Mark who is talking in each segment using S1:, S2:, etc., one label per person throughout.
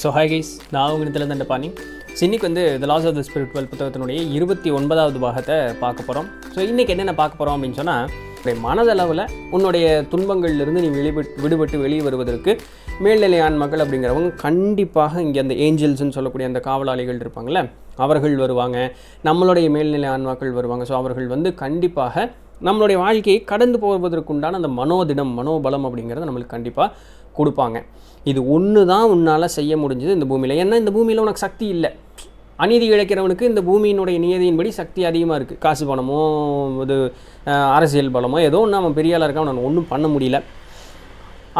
S1: So hi guys, நான் உங்களிடத்துல தண்டபாணி. இன்னைக்கு த லாஸ் ஆஃப் த ஸ்பிரிச்சுவல் புத்தகத்தினுடைய 29வது பாகத்தை பார்க்க போகிறோம். ஸோ இன்றைக்கி என்னென்ன பார்க்க போகிறோம் அப்படின்னு சொன்னால், மனதளவில் உன்னுடைய துன்பங்கள்லேருந்து நீ விடுபட்டு வெளியே வருவதற்கு மேல்நிலை ஆன்மாக்கள் அப்படிங்கிறவங்க கண்டிப்பாக இங்கே அந்த ஏஞ்சல்ஸ்ன்னு சொல்லக்கூடிய அந்த காவலாளிகள் இருப்பாங்கள்ல, அவர்கள் வருவாங்க. நம்மளுடைய மேல்நிலை ஆன்மாக்கள் வருவாங்க. ஸோ அவர்கள் கண்டிப்பாக நம்மளுடைய வாழ்க்கையை கடந்து போவதற்குண்டான அந்த மனோபலம் அப்படிங்கிறத நம்மளுக்கு கண்டிப்பாக கொடுப்பாங்க. இது ஒன்று தான் உன்னால் செய்ய முடிஞ்சது இந்த பூமியில். ஏன்னா இந்த பூமியில் உனக்கு சக்தி இல்லை. அநீதி இழைக்கிறவனுக்கு இந்த பூமியினுடைய நியதியின்படி சக்தி அதிகமாக இருக்குது. காசு பணமோ இது அரசியல் பலமோ ஏதோ ஒன்று அவன் பெரிய ஆளாக இருக்கான், அவனை ஒன்றும் பண்ண முடியல.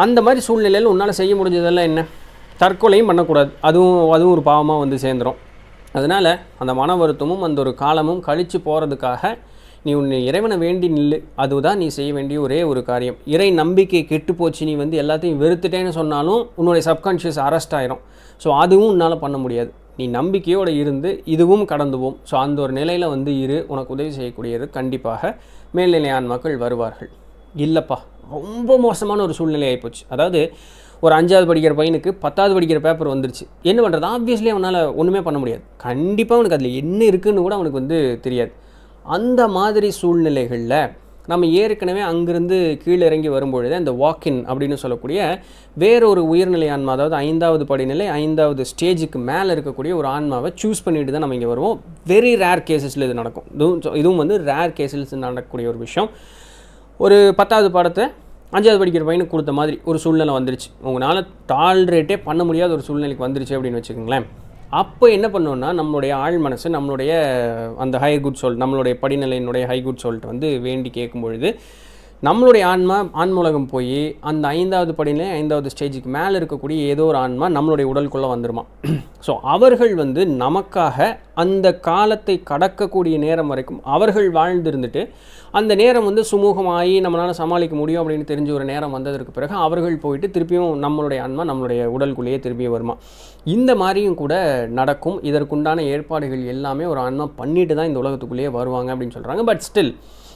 S1: அந்த மாதிரி சூழ்நிலையில் உன்னால் செய்ய முடிஞ்சதெல்லாம் என்ன? தற்கொலையும் பண்ணக்கூடாது. அதுவும் ஒரு பாவமாக சேர்ந்துடும். அதனால் அந்த மன வருத்தமும் அந்த ஒரு காலமும் கழித்து போகிறதுக்காக நீ உன்னை இறைவனை வேண்டி நில்லு. அதுதான் நீ செய்ய வேண்டிய ஒரே ஒரு காரியம். இறை நம்பிக்கை கெட்டு போச்சு, நீ எல்லாத்தையும் வெறுத்துட்டேன்னு சொன்னாலும் உன்னுடைய சப்கான்ஷியஸ் அரெஸ்ட் ஆயிரும். ஸோ அதுவும் உன்னால் பண்ண முடியாது. நீ நம்பிக்கையோடு இருந்து இதுவும் கடந்து போம். ஸோ அந்த ஒரு நிலையில் இரு. உனக்கு உதவி செய்யக்கூடியது கண்டிப்பாக மேல்நிலை ஆன்மாக்கள் வருவார்கள். இல்லைப்பா, ரொம்ப மோசமான ஒரு சூழ்நிலை ஆகிப்போச்சு. அதாவது ஒரு 5வது படிக்கிற பையனுக்கு 10வது படிக்கிற பேப்பர் வந்துருச்சு. என்ன பண்ணுறது? ஆப்வியஸ்லி அவனால் ஒன்றுமே பண்ண முடியாது. கண்டிப்பாக அவனுக்கு அதில் என்ன இருக்குதுன்னு கூட அவனுக்கு தெரியாது. அந்த மாதிரி சூழ்நிலைகளில் நம்ம ஏற்கனவே அங்கிருந்து கீழே இறங்கி வரும்பொழுது அந்த வாக்கின் அப்படின்னு சொல்லக்கூடிய வேறொரு உயர்நிலை ஆன்மா, அதாவது 5வது படிநிலை 5வது ஸ்டேஜுக்கு மேலே இருக்கக்கூடிய ஒரு ஆன்மாவை சூஸ் பண்ணிட்டு தான் நம்ம இங்கே வருவோம். வெரி ரேர் கேசஸில் இது நடக்கும். இதுவும் ரேர் கேசஸ் நடக்கக்கூடிய ஒரு விஷயம். ஒரு 10வது பாடத்தை 5வது படிக்கிற பையனுக்கு கொடுத்த மாதிரி ஒரு சூழ்நிலை வந்துருச்சு. உங்களால் டாலரேட்டே பண்ண முடியாத ஒரு சூழ்நிலைக்கு வந்துருச்சு அப்படின்னு வச்சுக்கோங்களேன். அப்போ என்ன பண்ணோன்னா, நம்மளுடைய ஆழ் மனசு நம்மளுடைய அந்த ஹை குட் சோல், நம்மளுடைய படிநிலையினுடைய ஹை குட் சோல்கிட்ட வேண்டி கேட்கும் பொழுது நம்மளுடைய ஆன்மூலகம் போய் அந்த 5வது படிநிலை 5வது ஸ்டேஜுக்கு மேலே இருக்கக்கூடிய ஏதோ ஒரு ஆன்மா நம்மளுடைய உடலுக்குள்ளே வந்துடுமா. ஸோ அவர்கள் நமக்காக அந்த காலத்தை கடக்கக்கூடிய நேரம் வரைக்கும் அவர்கள் வாழ்ந்திருந்துட்டு அந்த நேரம் சுமூகமாகி நம்மளால் சமாளிக்க முடியும் அப்படின்னு தெரிஞ்ச ஒரு நேரம் வந்ததற்கு பிறகு அவர்கள் போயிட்டு திருப்பியும் நம்மளுடைய ஆன்மா நம்மளுடைய உடலுக்குள்ளேயே திரும்பியும் வருமா. இந்த மாதிரியும் கூட நடக்கும். இதற்குண்டான ஏற்பாடுகள் எல்லாமே ஒரு ஆன்மா பண்ணிட்டு தான் இந்த உலகத்துக்குள்ளேயே வருவாங்க அப்படின்னு சொல்கிறாங்க. பட் ஸ்டில்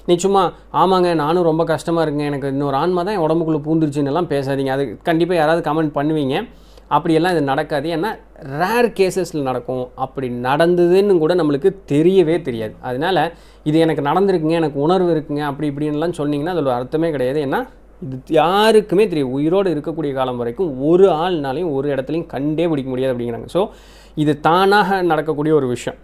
S1: நீ சும்மா ஆமாங்க நானும் ரொம்ப கஷ்டமாக இருக்குங்க, எனக்கு இன்னொரு ஆன்மா தான் என் உடம்புக்குள்ளே பூந்துருச்சுன்னெல்லாம் பேசாதீங்க. அது கண்டிப்பாக யாராவது கமெண்ட் பண்ணுவீங்க. அப்படியெல்லாம் இது நடக்காது. ஏன்னா ரேர் கேசஸில் நடக்கும். அப்படி நடந்ததுன்னு கூட நம்மளுக்கு தெரியவே தெரியாது. அதனால் இது எனக்கு நடந்திருக்குங்க, எனக்கு உணர்வு இருக்குங்க, அப்படி இப்படின்லாம் சொன்னிங்கன்னா அதில் அர்த்தமே கிடையாது. ஏன்னா இது யாருக்குமே தெரியும். உயிரோடு இருக்கக்கூடிய காலம் வரைக்கும் ஒரு ஆள்னாலையும் ஒரு இடத்துலையும் கண்டே பிடிக்க முடியாது அப்படிங்கிறாங்க. ஸோ இது தானாக நடக்கக்கூடிய ஒரு விஷயம்.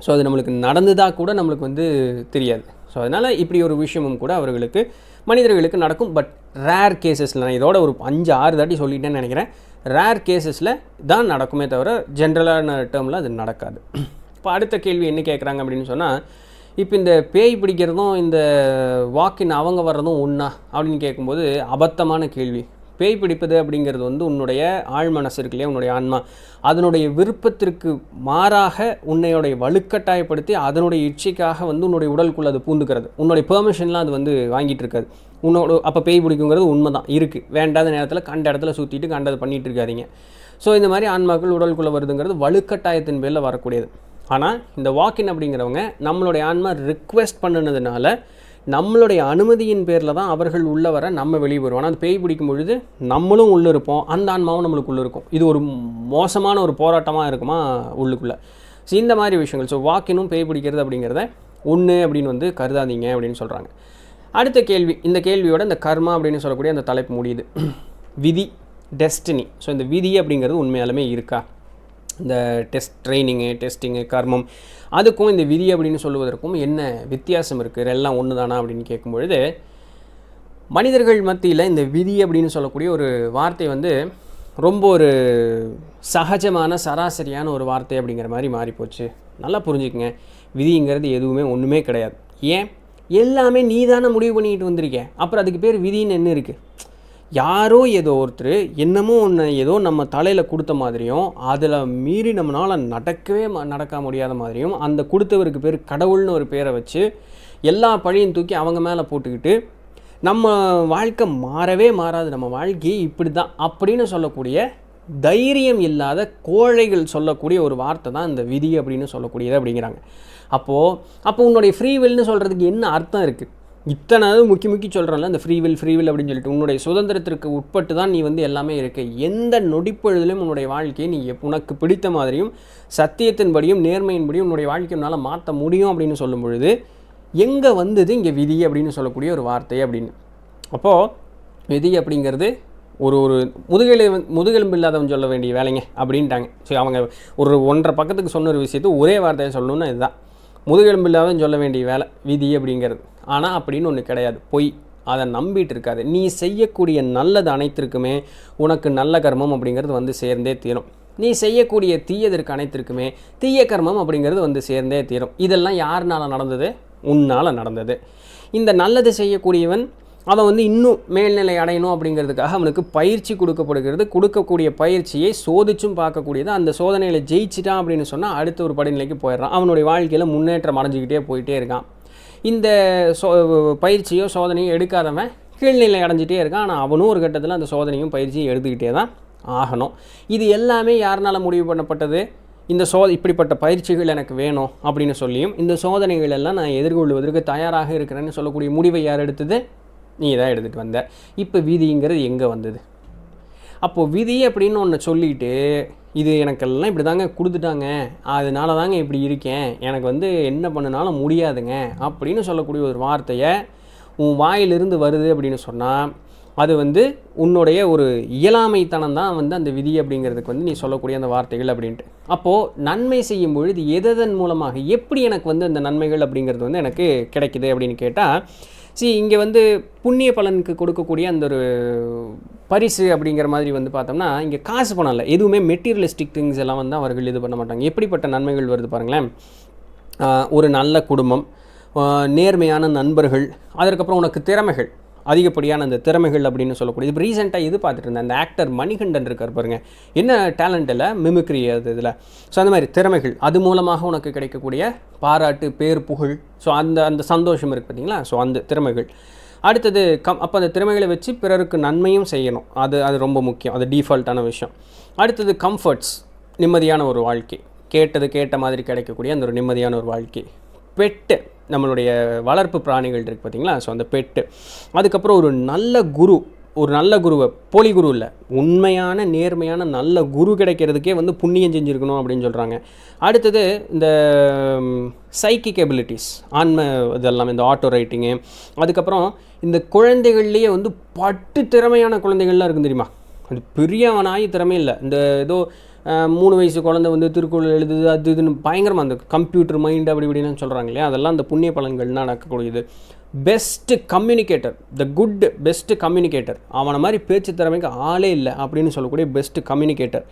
S1: ஸோ அது நம்மளுக்கு நடந்ததாக கூட நம்மளுக்கு தெரியாது. ஸோ அதனால் இப்படி ஒரு விஷயமும் கூட அவர்களுக்கு மனிதர்களுக்கு நடக்கும். பட் ரேர் கேசஸில், நான் இதோட ஒரு 5-6 தாட்டி சொல்லிட்டேன்னு நினைக்கிறேன், ரேர் கேசஸில் தான் நடக்குமே தவிர ஜென்ரலான டேர்மில் அது நடக்காது. இப்போ அடுத்த கேள்வி என்ன கேட்குறாங்க அப்படின்னு சொன்னால், இப்போ இந்த பேய் பிடிக்கிறதும் இந்த வாக்கின் அவங்க வர்றதும் ஒன்றா அப்படின்னு கேட்கும்போது அபத்தமான கேள்வி. பேய் பிடிப்பது அப்படிங்கிறது உன்னுடைய ஆழ்மனசு இருக்கு இல்லையா, உன்னுடைய ஆன்மா, அதனுடைய விருப்பத்திற்கு மாறாக உன்னையோடைய வலுக்கட்டாயப்படுத்தி அதனுடைய இச்சைக்காக உன்னுடைய உடலுக்குள்ளே அது பூந்துக்கிறது. உன்னுடைய பெர்மிஷன்லாம் அது வாங்கிட்டு இருக்காது. அப்போ பேய் பிடிக்குங்கிறது உண்மை தான் இருக்குது. வேண்டாத நேரத்தில் கண்ட இடத்துல சுற்றிட்டு கண்டதை பண்ணிகிட்டு இருக்காதிங்க. ஸோ இந்த மாதிரி ஆன்மாக்கள் உடலுக்குள்ளே வருதுங்கிறது வலுக்கட்டாயத்தின் பேரில் வரக்கூடியது. ஆனால் இந்த வாக்கின் அப்படிங்கிறவங்க நம்மளுடைய ஆன்மா ரிக்வெஸ்ட் பண்ணினதுனால நம்மளுடைய அனுமதியின் பேரில் தான் அவர்கள் உள்ளே வர நம்ம வெளியே வருவோம். ஆனால் அது பேய் பிடிக்கும் பொழுது நம்மளும் உள்ளே இருப்போம், அந்த ஆன்மாவும் நம்மளுக்குள்ளே இருக்கும். இது ஒரு மோசமான ஒரு போராட்டமாக இருக்குமா உள்ளுக்குள்ளே. ஸோ இந்த மாதிரி விஷயங்கள். ஸோ வாக்கினும் பேய் பிடிக்கிறது அப்படிங்கிறத ஒன்று அப்படின்னு கருதாதீங்க அப்படின்னு சொல்கிறாங்க. அடுத்த கேள்வி, இந்த கேள்வியோட இந்த கர்மா அப்படின்னு சொல்லக்கூடிய அந்த தலைப்பு முடியுது. விதி, டெஸ்டினி. ஸோ இந்த விதி அப்படிங்கிறது உண்மையாலுமே இருக்கா? இந்த டெஸ்டிங்கு கர்மம், அதுக்கும் இந்த விதி அப்படின்னு சொல்லுவதற்கும் என்ன வித்தியாசம் இருக்குது? எல்லாம் ஒன்று தானா அப்படின்னு கேட்கும்பொழுது, மனிதர்கள் மத்தியில் இந்த விதி அப்படின்னு சொல்லக்கூடிய ஒரு வார்த்தை ரொம்ப ஒரு சகஜமான சராசரியான ஒரு வார்த்தை அப்படிங்கிற மாதிரி மாறிப்போச்சு. நல்லா புரிஞ்சுக்குங்க, விதிங்கிறது எதுவுமே ஒன்றுமே கிடையாது. ஏன்? எல்லாமே நீ தானே முடிவு பண்ணிக்கிட்டு வந்திருக்கேன். அப்புறம் அதுக்கு பேர் விதின்னு என்ன இருக்குது? யாரோ ஏதோ ஒருத்தர் என்னமோ ஒன்று ஏதோ நம்ம தலையில் கொடுத்த மாதிரியும் அதில் மீறி நம்மளால் நடக்க முடியாத மாதிரியும் அந்த கொடுத்தவருக்கு பேர் கடவுள்னு ஒரு பேரை வச்சு எல்லா பழியும் தூக்கி அவங்க மேலே போட்டுக்கிட்டு நம்ம வாழ்க்கை மாறவே மாறாது, நம்ம வாழ்க்கையை இப்படி தான் அப்படின்னு சொல்லக்கூடிய தைரியம் இல்லாத கோழைகள் சொல்லக்கூடிய ஒரு வார்த்தை தான் இந்த விதி அப்படின்னு சொல்லக்கூடியது அப்படிங்கிறாங்க. அப்போது உன்னுடைய ஃப்ரீ வில்னு சொல்கிறதுக்கு என்ன அர்த்தம் இருக்குது? இத்தனை முக்கி சொல்கிறோம்ல இந்த ஃப்ரீவில் அப்படின்னு சொல்லிட்டு உன்னுடைய சுதந்திரத்திற்கு உட்பட்டு தான் நீ வந்து எல்லாமே இருக்க. எந்த நொடிப்பொழுதிலும் உன்னுடைய வாழ்க்கையை நீ உனக்கு பிடித்த மாதிரியும் சத்தியத்தின்படியும் நேர்மையின்படியும் உன்னுடைய வாழ்க்கையினால் மாற்ற முடியும் அப்படின்னு சொல்லும் பொழுது எங்கே வந்தது இங்கே விதி அப்படின்னு சொல்லக்கூடிய ஒரு வார்த்தை அப்படின்னு. அப்போது விதி அப்படிங்கிறது ஒரு முதுகெலும்பு இல்லாதவன் சொல்ல வேண்டிய வேலைங்க அப்படின்ட்டாங்க. சரி, அவங்க ஒரு 1.5 பக்கத்துக்கு சொன்ன ஒரு விஷயத்தை ஒரே வார்த்தையை சொல்லணும்னு இதுதான். முதுகெலும்பு இல்லாதவன் சொல்ல வேண்டிய வேலை விதி அப்படிங்கிறது. ஆனால் அப்படின்னு ஒன்று கிடையாது, பொய். அதை நம்பிட்டு இருக்காது. நீ செய்யக்கூடிய நல்லது அனைத்திற்குமே உனக்கு நல்ல கர்மம் அப்படிங்கிறது வந்து சேர்ந்தே தீரும். நீ செய்யக்கூடிய தீயதற்கு அனைத்திற்குமே தீய கர்மம் அப்படிங்கிறது வந்து சேர்ந்தே தீரும். இதெல்லாம் யாருனால நடந்தது? உன்னால் நடந்தது. இந்த நல்லது செய்யக்கூடியவன் அவன் வந்து இன்னும் மேல்நிலை அடையணும் அப்படிங்கிறதுக்காக அவனுக்கு பயிற்சி கொடுக்கப்படுகிறது. கொடுக்கக்கூடிய பயிற்சியை சோதிச்சும் பார்க்கக்கூடியது. அந்த சோதனையில் ஜெயிச்சிட்டான் அப்படின்னு சொன்னால் அடுத்த ஒரு படிநிலைக்கு போயிடுறான். அவனுடைய வாழ்க்கையில் முன்னேற்றம் அடைஞ்சிக்கிட்டே போயிட்டே இருக்கான். இந்த பயிற்சியோ சோதனையோ எடுக்காதவன் கீழ்நிலை அடைஞ்சிட்டே இருக்கான். ஆனால் அவனும் ஒரு கட்டத்தில் அந்த சோதனையும் பயிற்சியும் எடுத்துக்கிட்டே தான் ஆகணும். இது எல்லாமே யாருனால் முடிவு பண்ணப்பட்டது? இந்த இப்படிப்பட்ட பயிற்சிகள் எனக்கு வேணும் அப்படின்னு சொல்லியும் இந்த சோதனைகள் எல்லாம் நான் எதிர்கொள்வதற்கு தயாராக இருக்கிறேன்னு சொல்லக்கூடிய முடிவை யார் எடுத்தது? நீ தான் எடுத்துகிட்டு வந்த. இப்போ விதிங்கிறது எங்கே வந்தது? அப்போது விதி அப்படின்னு ஒன்று சொல்லிவிட்டு இது எனக்கெல்லாம் இப்படி தாங்க கொடுத்துட்டாங்க, அதனால தாங்க இப்படி இருக்கேன், எனக்கு வந்து என்ன பண்ணினாலும் முடியாதுங்க அப்படின்னு சொல்லக்கூடிய ஒரு வார்த்தையை உன் வாயிலிருந்து வருது அப்படின்னு சொன்னால் அது வந்து உன்னுடைய ஒரு இயலாமைத்தனம் தான் வந்து அந்த விதி அப்படிங்கிறதுக்கு வந்து நீ சொல்லக்கூடிய அந்த வார்த்தைகள் அப்படின்ட்டு. அப்போது நன்மை செய்யும் பொழுது எதன் மூலமாக எப்படி எனக்கு வந்து அந்த நன்மைகள் அப்படிங்கிறது வந்து எனக்கு கிடைக்குது அப்படின்னு கேட்டால், இங்கே வந்து புண்ணிய பலனுக்கு கொடுக்கக்கூடிய அந்த ஒரு பரிசு அப்படிங்கிற மாதிரி வந்து பார்த்தோம்னா இங்கே காசு பணம் இல்லை, எதுவுமே மெட்டீரியலிஸ்டிக் திங்ஸ் எல்லாம் வந்து அவர்கள் இது பண்ண மாட்டாங்க. எப்படிப்பட்ட நன்மைகள் வருது பாருங்களேன். ஒரு நல்ல குடும்பம், நேர்மையான நண்பர்கள், அதற்கப்புறம் உனக்கு திறமைகள், அதிகப்படியான அந்த திறமைகள் அப்படின்னு சொல்லக்கூடிய. இப்போ ரீசெண்டாக இது பார்த்துட்டு இருந்தேன், அந்த ஆக்டர் மணிகண்டன் இருக்கார் பாருங்க, என்ன டேலண்ட் இல்லை, மிமிக்ரி அது இதில். ஸோ அந்த மாதிரி திறமைகள், அது மூலமாக உனக்கு கிடைக்கக்கூடிய பாராட்டு, பேர், புகழ், ஸோ அந்த சந்தோஷம் இருக்குது பார்த்தீங்களா. ஸோ அந்த திறமைகள். அடுத்தது அப்போ அந்த திறமைகளை வச்சு பிறருக்கு நன்மையும் செய்யணும், அது ரொம்ப முக்கியம், அது டிஃபால்ட்டான விஷயம். அடுத்தது கம்ஃபர்ட்ஸ், நிம்மதியான ஒரு வாழ்க்கை, கேட்ட மாதிரி கிடைக்கக்கூடிய அந்த ஒரு நிம்மதியான ஒரு வாழ்க்கை. பெட்டு, நம்மளுடைய வளர்ப்பு பிராணிகள் இருக்குது பார்த்தீங்களா, ஸோ அந்த பெட்டு. அதுக்கப்புறம் ஒரு நல்ல குருவை, போலி குரு இல்லை, உண்மையான நேர்மையான நல்ல குரு கிடைக்கிறதுக்கே வந்து புண்ணியம் செஞ்சுருக்கணும் அப்படின்னு சொல்கிறாங்க. அடுத்தது இந்த சைக்கிக் எபிலிட்டிஸ், ஆன்ம இதெல்லாம், இந்த ஆட்டோ ரைட்டிங்கு. அதுக்கப்புறம் இந்த குழந்தைகள்லேயே வந்து திறமையான குழந்தைகள்லாம் இருக்கும் தெரியுமா, அது பெரியவனாகி திறமை இல்லை, இந்த ஏதோ 3 வயசு குழந்தை வந்து திருக்குறள் எழுதுது, அது இதுன்னு பயங்கரமாக அந்த கம்ப்யூட்டர் மைண்டு அப்படி இப்படின்னு சொல்கிறாங்க இல்லையா, அதெல்லாம் அந்த புண்ணிய பலன்கள்னால் நடக்கக்கூடியது. பெஸ்ட்டு கம்யூனிகேட்டர், பெஸ்ட்டு கம்யூனிகேட்டர், அவனை மாதிரி பேச்சு திறமைக்கு ஆளே இல்லை அப்படின்னு சொல்லக்கூடிய best communicator.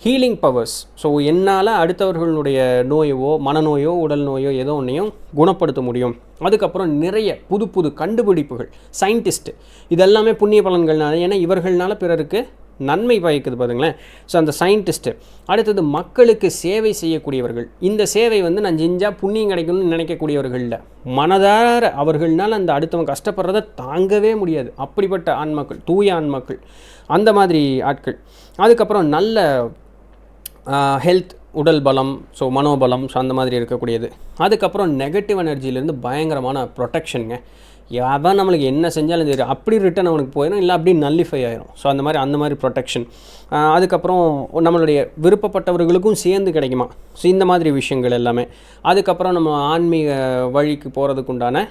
S1: Healing powers, so என்னால் அடுத்தவர்களுடைய நோயோ, மனநோயோ, உடல் நோயோ ஏதோ ஒன்றையும் குணப்படுத்த முடியும். அதுக்கப்புறம் நிறைய புது கண்டுபிடிப்புகள், சயின்டிஸ்ட்டு, இதெல்லாமே புண்ணிய பலன்கள்னால, ஏன்னா இவர்கள்னால பிறருக்கு நன்மை பயக்குது பாருங்களேன். ஸோ அந்த சயின்டிஸ்ட்டு. அடுத்தது மக்களுக்கு சேவை செய்யக்கூடியவர்கள், இந்த சேவை வந்து நான் செஞ்சால் புண்ணியம் கிடைக்கணும்னு நினைக்கக்கூடியவர்கள் இல்லை, மனதார அவர்கள்னால் அந்த அடுத்தவங்க கஷ்டப்படுறதை தாங்கவே முடியாது, அப்படிப்பட்ட ஆன்மாக்கள், தூய ஆன்மாக்கள், அந்த மாதிரி ஆட்கள். அதுக்கப்புறம் நல்ல ஹெல்த், உடல் பலம், ஸோ மனோபலம், ஸோ அந்த மாதிரி இருக்கக்கூடியது. அதுக்கப்புறம் நெகட்டிவ் எனர்ஜியிலேருந்து பயங்கரமான ப்ரொடெக்ஷனுங்க. அவன் நம்மளுக்கு என்ன செஞ்சாலும் சரி அப்படி ரிட்டன் அவனுக்கு போயிடும், இல்லை அப்படி நல்லிஃபை ஆயிரும். ஸோ அந்த மாதிரி ப்ரொடெக்ஷன். அதுக்கப்புறம் நம்மளுடைய விருப்பப்பட்டவர்களுக்கும் சேர்ந்து கிடைக்குமா, ஸோ இந்த மாதிரி விஷயங்கள் எல்லாமே. அதுக்கப்புறம் நம்ம ஆன்மீக வழிக்கு போகிறதுக்கு உண்டான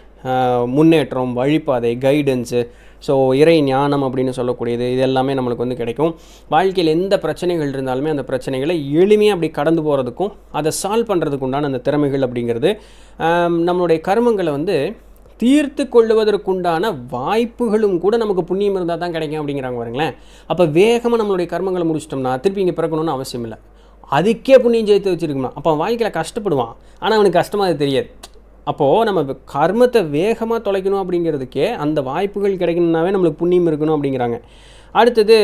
S1: முன்னேற்றம், வழிபாதை, கைடன்ஸு, ஸோ இறை ஞானம் அப்படின்னு சொல்லக்கூடியது, இது எல்லாமே நம்மளுக்கு வந்து கிடைக்கும். வாழ்க்கையில் எந்த பிரச்சனைகள் இருந்தாலுமே அந்த பிரச்சனைகளை எளிமையாக அப்படி கடந்து போகிறதுக்கும் அதை சால்வ் பண்ணுறதுக்கு உண்டான அந்த திறமைகள் அப்படிங்கிறது நம்மளுடைய கர்மங்களை வந்து தீர்த்து கொள்ளுவதற்குண்டான வாய்ப்புகளும் கூட நமக்கு புண்ணியம் இருந்தால் தான் கிடைக்கும் அப்படிங்கிறாங்க பாருங்களேன். அப்போ வேகமாக நம்மளுடைய கர்மங்களை முடிச்சிட்டோம்னா திருப்பி இங்கே பிறக்கணும்னு அவசியம் இல்லை, அதுக்கே புண்ணியம் சேர்த்து வச்சுருக்கணும். அப்போ வாழ்க்கையில் கஷ்டப்படுவான், ஆனால் அவனுக்கு கஷ்டமாக அது தெரியாது. அப்போது நம்ம கர்மத்தை வேகமாக தொலைக்கணும் அப்படிங்கிறதுக்கே அந்த வாய்ப்புகள் கிடைக்கணுன்னாவே நம்மளுக்கு புண்ணியம் இருக்கணும் அப்படிங்கிறாங்க. அடுத்தது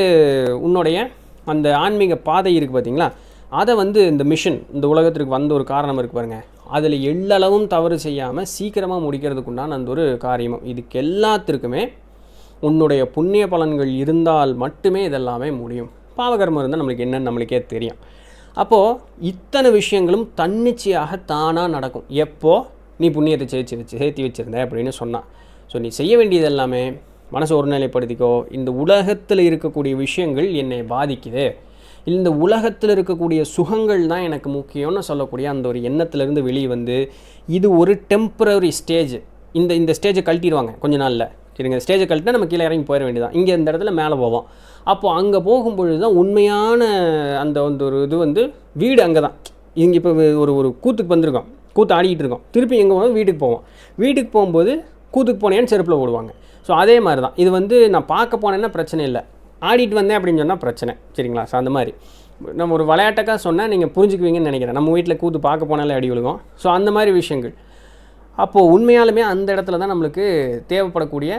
S1: உன்னுடைய அந்த ஆன்மீக பாதை இருக்குது பார்த்தீங்களா, அதை வந்து இந்த மிஷன், இந்த உலகத்திற்கு வந்த ஒரு காரணம் இருக்குது பாருங்கள், அதில் எள்ளளவும் தவறு செய்யாமல் சீக்கிரமாக முடிக்கிறதுக்குண்டான அந்த ஒரு காரியமும். இதுக்கு எல்லாத்திற்குமே உன்னுடைய புண்ணிய பலன்கள் இருந்தால் மட்டுமே இதெல்லாமே முடியும். பாவகர்மம் இருந்தால் நம்மளுக்கு என்னன்னு நம்மளுக்கே தெரியும். அப்போது இத்தனை விஷயங்களும் தன்னிச்சையாக தானாக நடக்கும் எப்போ நீ புண்ணியத்தை சேர்த்து வச்சுருந்த அப்படின்னு சொன்னான். ஸோ நீ செய்ய வேண்டியது எல்லாமே மனசை ஒருநிலைப்படுத்திக்கோ. இந்த உலகத்தில் இருக்கக்கூடிய விஷயங்கள் என்னை பாதிக்குது, இந்த உலகத்தில் இருக்கக்கூடிய சுகங்கள் தான் எனக்கு முக்கியம்னு சொல்லக்கூடிய அந்த ஒரு எண்ணத்திலேருந்து வெளியே வந்து இது ஒரு டெம்பரரி ஸ்டேஜ், இந்த ஸ்டேஜை கழட்டிடுவாங்க கொஞ்ச நாளில். சரிங்க, ஸ்டேஜை கழட்டினா நம்ம கீழே இறங்கி போயிட வேண்டியதான். இங்கே இந்த இடத்துல மேலே போவோம். அப்போது அங்கே போகும்பொழுது தான் உண்மையான அந்த ஒரு இது வந்து வீடு அங்கே தான். இங்கே இப்போ ஒரு கூத்துக்கு வந்திருக்கோம், கூத்து ஆடிக்கிட்டு இருக்கோம், திருப்பி எங்கே போனோம் வீட்டுக்கு போவோம். வீட்டுக்கு போகும்போது கூத்துக்கு போனேன்னு செருப்பில் போடுவாங்க. ஸோ அதே மாதிரி தான் இது வந்து நான் பார்க்க போனேன்னா பிரச்சனை இல்லை, ஆடிட்டு வந்தேன் அப்படின்னு சொன்னால் பிரச்சனை. சரிங்களா? ஸோ அந்த மாதிரி நம்ம ஒரு விளையாட்டக்காக சொன்னால் நீங்கள் புரிஞ்சுக்குவீங்கன்னு நினைக்கிறேன். நம்ம வீட்டில் கூத்து பார்க்க போனாலே அடி விழுகும். ஸோ அந்த மாதிரி விஷயங்கள் அப்போது உண்மையாலுமே அந்த இடத்துல தான் நம்மளுக்கு தேவைப்படக்கூடிய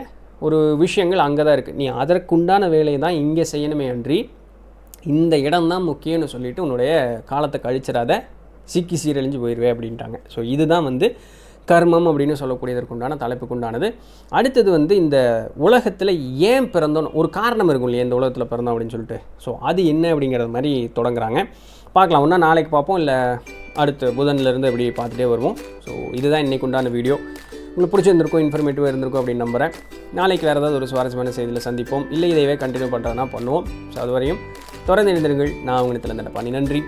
S1: ஒரு விஷயங்கள் அங்கே தான் இருக்குது. நீ அதற்குண்டான வேலையை தான் இங்கே செய்யணுமே அன்றி இந்த இடம் தான் முக்கியம்னு சொல்லிவிட்டு உன்னுடைய காலத்தை கழிச்சிடாத, சிக்கி சீரழிஞ்சு போயிடுவே அப்படின்ட்டாங்க. ஸோ இதுதான் வந்து கர்மம் அப்படின்னு சொல்லக்கூடியதற்குண்டான தலைப்புக்குண்டானது. அடுத்தது வந்து இந்த உலகத்தில் ஏன் பிறந்தோன்னு ஒரு காரணம் இருக்கும் இல்லையா, இந்த உலகத்தில் பிறந்தோம் அப்படின்னு சொல்லிட்டு. ஸோ அது என்ன அப்படிங்கிறது மாதிரி தொடங்குறாங்க. பார்க்கலாம், ஒன்றா நாளைக்கு பார்ப்போம், இல்லை அடுத்த புதன்லேருந்து எப்படி பார்த்துட்டே வருவோம். ஸோ இதுதான் இன்றைக்கு உண்டான வீடியோ. உங்களுக்கு பிடிச்சிருந்திருக்கும், இன்ஃபர்மேட்டிவாக இருந்திருக்கும் அப்படின்னு நம்புகிறேன். நாளைக்கு வேறு ஏதாவது ஒரு சுவாரஸ்யமான செய்தியில் சந்திப்போம், இல்லை இதைவே கண்டினியூ பண்ணுறதுனா பண்ணுவோம். ஸோ அது வரையும் தொடர்ந்து எழுந்திருங்கள். நான் உங்கள் தண்டபாணி. நன்றி.